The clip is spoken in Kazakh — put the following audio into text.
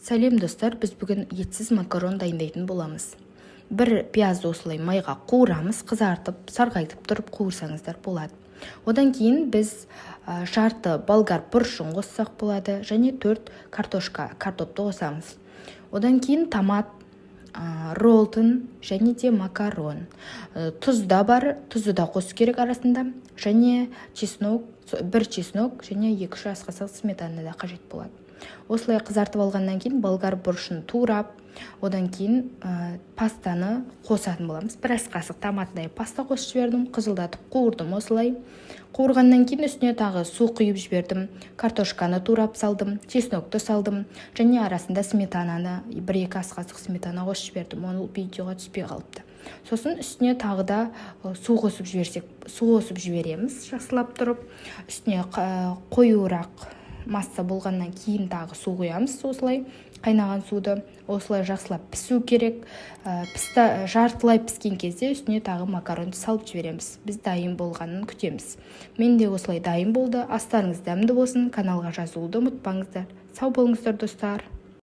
Сәлем достар, біз бүгін етсіз макарон дайындайтын боламыз. Бір пиязды осылай майға қуырамыз, қызартып, сарғайтып тұрып қуырсаңыздар болады. Одан кейін біз жарты болгар бұршын қоссақ болады, және 4 картопты қосамыз. Одан кейін томат, роллтон және де макарон. Тұз да бар, тұзды да қосу керек арасында, және бір чеснок және 2-3 ас қасық сметана да қажет болады. Осылай қызартып алғаннан кейін болгар бұршын турап, одан кейін пастаны қосатын боламыз. Бір ас қасық томаттай паста қосып жібердім, қызылдатып қуырдым осылай. Қуырғаннан кейін үстіне тағы су құйып жібердім, картошканы турап салдым, чеснокты салдым, және арасында сметананы, 1-2 ас қасық сметана қосып жібердім. Оны видеоға түспей қалыпты. Сосын үстіне тағы да су қосып жібереміз, жақсылап тұрып. Үстіне қоюырақ масса болғаннан кейін тағы су құямыз, осылай қайнаған суды. Осылай жақсылап пісу керек. Жартылай піскен кезде үстіне тағы макаронды салып жібереміз. Біз дайын болғанын күтеміз. Менде осылай дайын болды. Астарыңыз дәмді болсын. Каналға жазылуды ұмытпаңыздар. Сау болыңыздар достар.